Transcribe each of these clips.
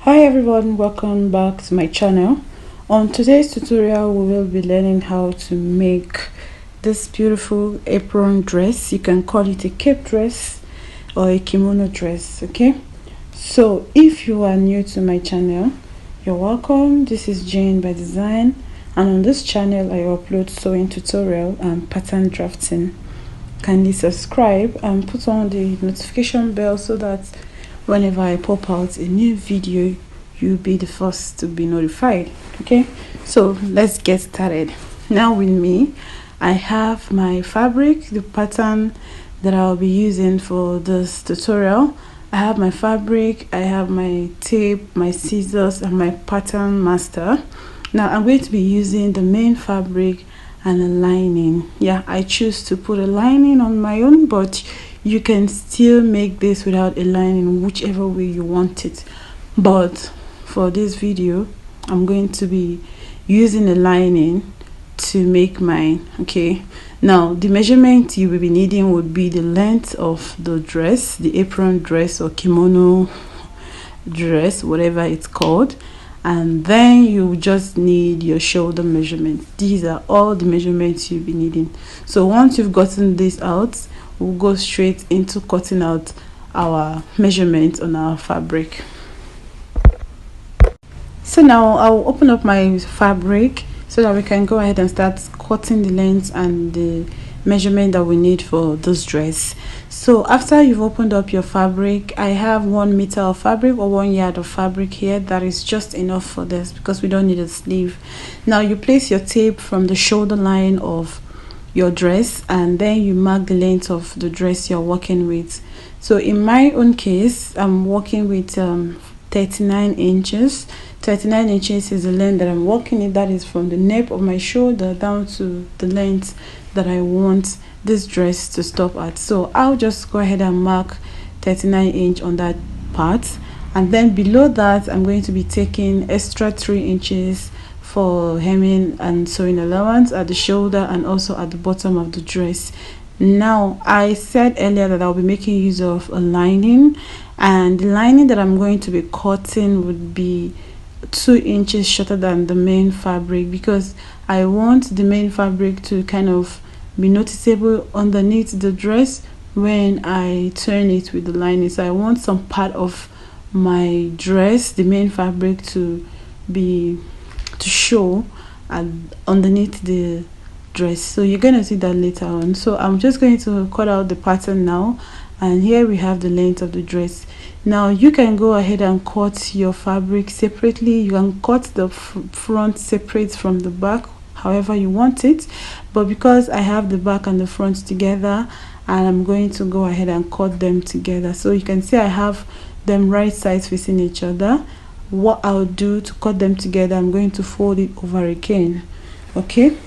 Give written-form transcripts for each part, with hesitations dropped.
Hi everyone, welcome back to my channel. On today's tutorial we will be learning how to make this beautiful apron dress. You can call it a cape dress or a kimono dress. Okay, so if you are new to my channel, you're welcome. This is JaneByDesign, and on this channel I upload sewing tutorial and pattern drafting. Kindly subscribe and put on the notification bell so that whenever I pop out a new video, you'll be the first to be notified. Okay, so let's get started. Now with me, I have my fabric, the pattern that I'll be using for this tutorial. I have my fabric, I have my tape, my scissors, and my pattern master. Now I'm going to be using the main fabric and a lining. Yeah, I choose to put a lining on my own, but you can still make this without a lining, whichever way you want it. But for this video, I'm going to be using a lining to make mine. Okay, now the measurement you will be needing would be the length of the dress, the apron dress or kimono dress, whatever it's called, and then you just need your shoulder measurement. These are all the measurements you'll be needing. So once you've gotten this out, we'll go straight into cutting out our measurements on our fabric. So now I'll open up my fabric so that we can go ahead and start cutting the length and the measurement that we need for this dress. So after you've opened up your fabric, I have 1 meter of fabric or 1 yard of fabric here. That is just enough for this because we don't need a sleeve. Now you place your tape from the shoulder line of your dress and then you mark the length of the dress you're working with. So in my own case, I'm working with 39 inches. 39 inches is the length that I'm working in. That is from the nape of my shoulder down to the length that I want this dress to stop at. So I'll just go ahead and mark 39 inch on that part, and then below that I'm going to be taking extra 3 inches for hemming and sewing allowance at the shoulder and also at the bottom of the dress. Now I said earlier that I'll be making use of a lining, and the lining that I'm going to be cutting would be 2 inches shorter than the main fabric because I want the main fabric to kind of be noticeable underneath the dress when I turn it with the lining. So I want some part of my dress, the main fabric, to show underneath the dress. So you're going to see that later on. So I'm just going to cut out the pattern now, and here we have the length of the dress. Now you can go ahead and cut your fabric separately. You can cut the front separate from the back, however you want it, but because I have the back and the front together, and I'm going to go ahead and cut them together. So you can see I have them right sides facing each other. What I'll do to cut them together, I'm going to fold it over again. Okay,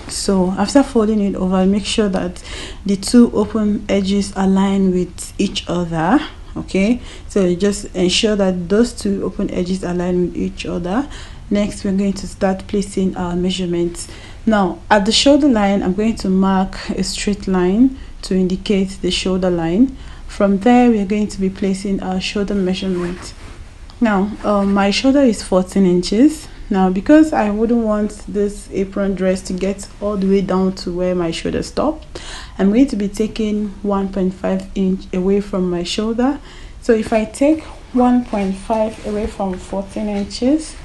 so after folding it over, make sure that the two open edges align with each other. Okay, so you just ensure that those two open edges align with each other. Next, we're going to start placing our measurements. Now at the shoulder line, I'm going to mark a straight line to indicate the shoulder line. From there, we're going to be placing our shoulder measurement. Now my shoulder is 14 inches. Now because I wouldn't want this apron dress to get all the way down to where my shoulder stopped, I'm going to be taking 1.5 inch away from my shoulder. So if I take 1.5 away from 14 inches,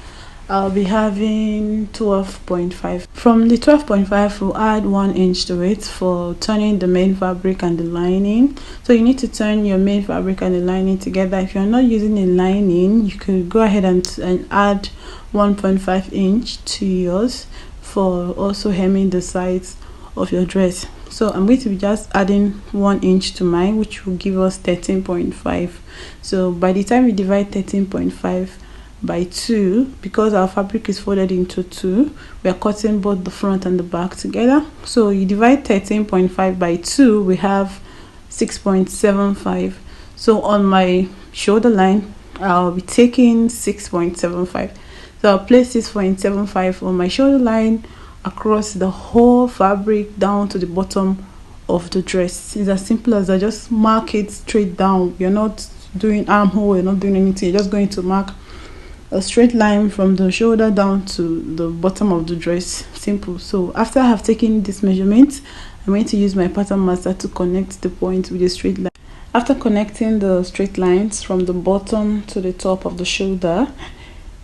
I'll be having 12.5. From the 12.5, we'll add 1 inch to it for turning the main fabric and the lining. So you need to turn your main fabric and the lining together. If you're not using a lining, you could go ahead and add 1.5 inch to yours for also hemming the sides of your dress. So I'm going to be just adding 1 inch to mine, which will give us 13.5. So by the time we divide 13.5 by 2, because our fabric is folded into 2, we are cutting both the front and the back together. So you divide 13.5 by 2, we have 6.75. So on my shoulder line, I'll be taking 6.75. So I'll place 6.75 on my shoulder line across the whole fabric down to the bottom of the dress. It's as simple as I just mark it straight down. You're not doing armhole, you're not doing anything, you're just going to mark a straight line from the shoulder down to the bottom of the dress. Simple. So after I have taken this measurement, I'm going to use my pattern master to connect the point with a straight line. After connecting the straight lines from the bottom to the top of the shoulder,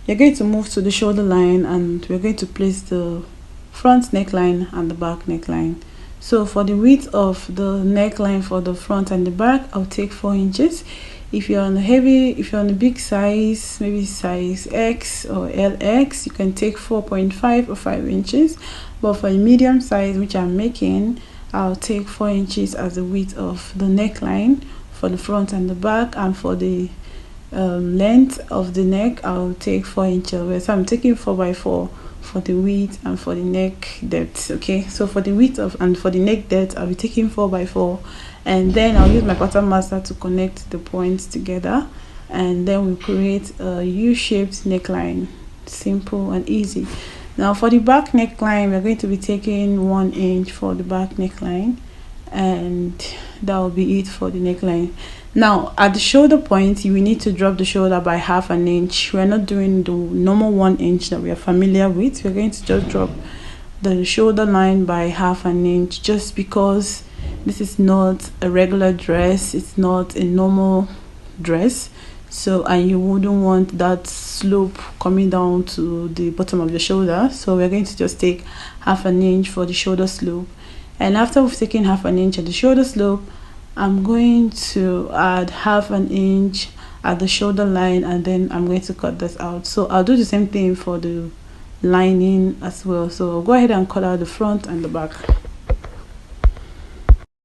you're going to move to the shoulder line, and we're going to place the front neckline and the back neckline. So for the width of the neckline for the front and the back, I'll take 4 inches. If you're on a big size, maybe size X or LX, you can take 4.5 or 5 inches. But for a medium size, which I'm making, I'll take 4 inches as the width of the neckline for the front and the back, and for the length of the neck, I'll take 4 inches. So I'm taking 4x4 for the width and for the neck depth. Okay, so for the width of and for the neck depth, I'll be taking 4x4, and then I'll use my pattern master to connect the points together, and then we'll create a U-shaped neckline. Simple and easy. Now for the back neckline, we're going to be taking 1 inch for the back neckline, and that will be it for the neckline. Now at the shoulder point, you will need to drop the shoulder by ½ inch. We're not doing the normal 1 inch that we are familiar with. We're going to just drop the shoulder line by ½ inch, just because this is not a regular dress, it's not a normal dress. So, and you wouldn't want that slope coming down to the bottom of the shoulder. So we're going to just take ½ inch for the shoulder slope. And after we've taken ½ inch at the shoulder slope, I'm going to add ½ inch at the shoulder line, and then I'm going to cut this out. So I'll do the same thing for the lining as well. So I'll go ahead and cut out the front and the back.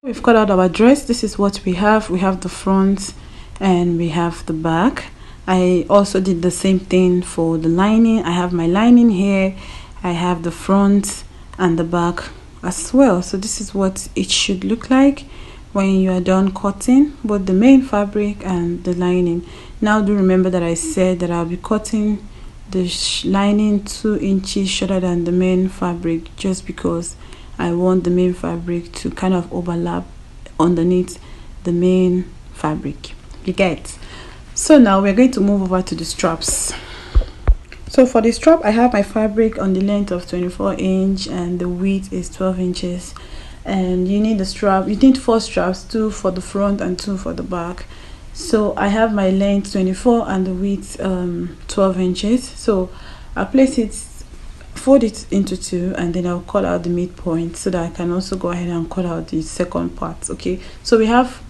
We've cut out our dress. This is what we have. We have the front and we have the back. I also did the same thing for the lining. I have my lining here, I have the front and the back as well. So this is what it should look like when you are done cutting both the main fabric and the lining. Now do remember that I said that I'll be cutting the lining 2 inches shorter than the main fabric, just because I want the main fabric to kind of overlap underneath the main fabric. You get? So now we're going to move over to the straps. So for the strap, I have my fabric on the length of 24 inch and the width is 12 inches. And you need the strap, you need 4 straps, 2 for the front and 2 for the back. So I have my length 24 and the width 12 inches. So I'll place it, fold it into 2, and then I'll cut out the midpoint so that I can also go ahead and cut out the second part. Okay, so we have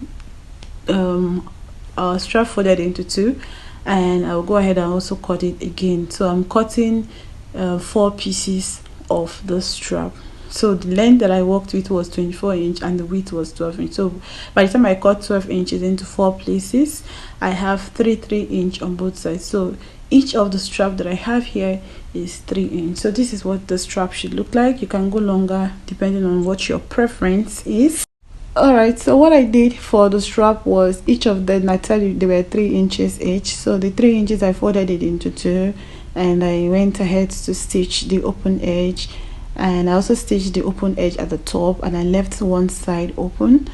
our strap folded into 2, and I'll go ahead and also cut it again. So I'm cutting 4 pieces of the strap. So the length that I worked with was 24 inch and the width was 12 inch. So by the time I cut 12 inches into 4 places, I have 3 inch on both sides. So each of the strap that I have here is 3 inch. So this is what the strap should look like. You can go longer depending on what your preference is. Alright, so what I did for the strap was each of them, I tell you, they were 3 inches each. So the 3 inches, I folded it into 2, and I went ahead to stitch the open edge, and I also stitched the open edge at the top, and I left one side open.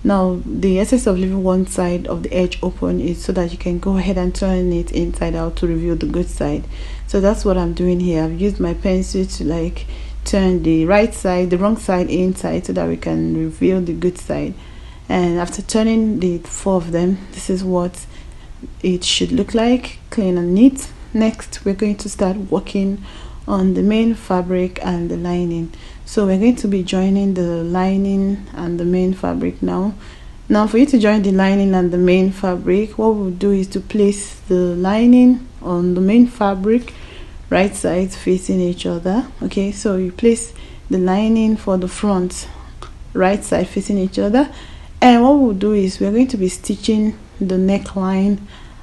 Now the essence of leaving one side of the edge open is so that you can go ahead and turn it inside out to reveal the good side. So that's what I'm doing here. I've used my pencil to like turn the right side, the wrong side inside, so that we can reveal the good side. And after turning the 4 of them, this is what it should look like, clean and neat. Next, we're going to start working on the main fabric and the lining. So we're going to be joining the lining and the main fabric now. Now for you to join the lining and the main fabric, what we'll do is to place the lining on the main fabric, right sides facing each other. Okay, so you place the lining for the front, right side facing each other, and what we'll do is we're going to be stitching the neckline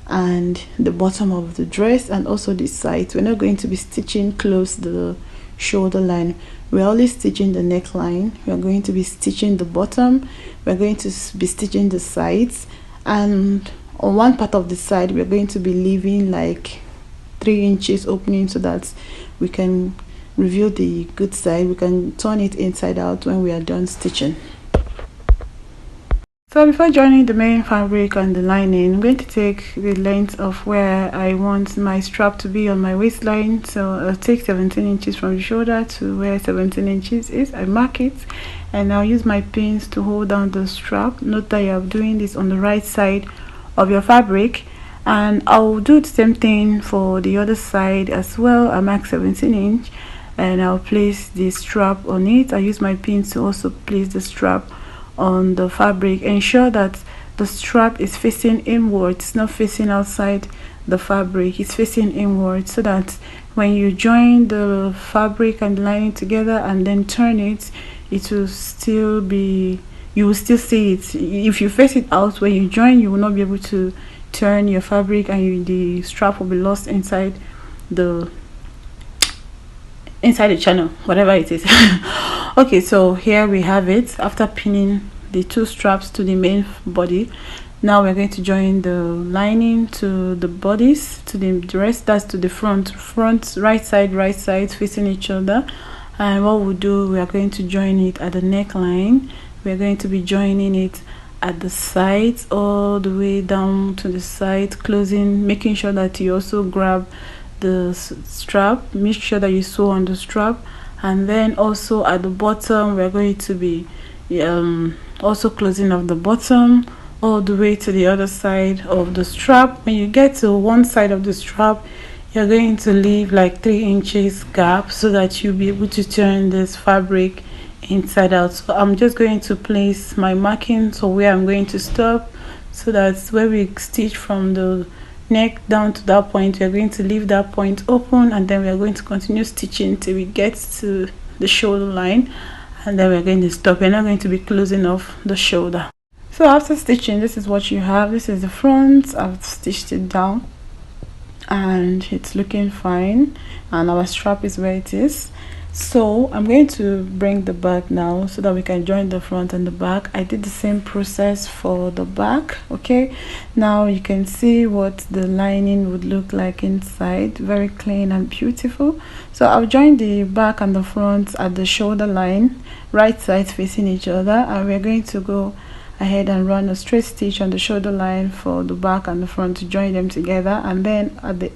and the bottom of the dress and also the sides. We're not going to be stitching close the shoulder line. We're only stitching the neckline. We're going to be stitching the bottom, we're going to be stitching the sides, and on one part of the side we're going to be leaving like 3 inches opening so that we can reveal the good side. We can turn it inside out when we are done stitching. So before joining the main fabric and the lining, I'm going to take the length of where I want my strap to be on my waistline. So I'll take 17 inches from the shoulder to where 17 inches is. I mark it and I'll use my pins to hold down the strap. Note that you're doing this on the right side of your fabric, and I'll do the same thing for the other side as well. I mark 17 inch and I'll place the strap on it. I use my pins to also place the strap on the fabric. Ensure that the strap is facing inward, it's not facing outside the fabric, it's facing inward, so that when you join the fabric and the lining together and then turn it, it will still be, you will still see it. If you face it out when you join, you will not be able to turn your fabric, and the strap will be lost inside the channel, whatever it is. Okay, so here we have it. After pinning the two straps to the main body, now we're going to join the lining to the bodies, to the dress, that's to the front right side facing each other. And what we'll do, we are going to join it at the neckline. We're going to be joining it at the sides all the way down to the side, closing, making sure that you also grab the strap, make sure that you sew on the strap. And then also at the bottom, we're going to be also closing off the bottom all the way to the other side of the strap. When you get to one side of the strap, you're going to leave like 3 inches gap so that you'll be able to turn this fabric inside out. So I'm just going to place my marking so where I'm going to stop, so that's where we stitch from the neck down to that point. We're going to leave that point open, and then we're going to continue stitching till we get to the shoulder line, and then we're going to stop. We're not going to be closing off the shoulder. So after stitching, this is what you have. This is the front. I've stitched it down and it's looking fine, and our strap is where it is. So I'm going to bring the back now so that we can join the front and the back. I did the same process for the back. Okay, now you can see what the lining would look like inside, very clean and beautiful. So I'll join the back and the front at the shoulder line, right sides facing each other, and we're going to go ahead and run a straight stitch on the shoulder line for the back and the front to join them together. And then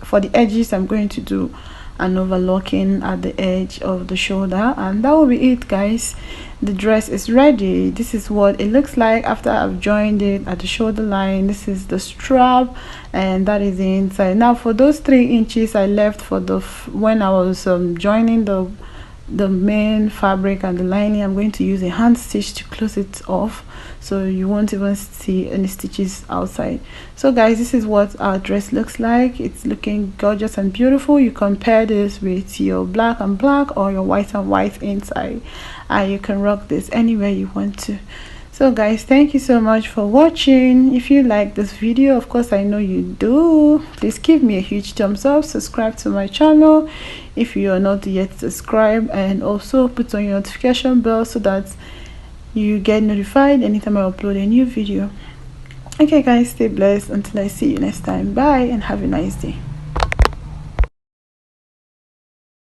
for the edges, I'm going to do an overlocking at the edge of the shoulder, and that will be it, guys. The dress is ready. This is what it looks like after I've joined it at the shoulder line. This is the strap, and that is the inside. Now for those 3 inches I left for the when I was joining the main fabric and the lining, I'm going to use a hand stitch to close it off, so you won't even see any stitches outside. So guys, this is what our dress looks like. It's looking gorgeous and beautiful. You compare this with your black and black or your white and white inside, and you can rock this anywhere you want to. So guys, thank you so much for watching. If you like this video, of course I know you do, please give me a huge thumbs up, subscribe to my channel if you are not yet subscribed, and also put on your notification bell so that you get notified anytime I upload a new video. Okay guys, stay blessed until I see you next time. Bye and have a nice day.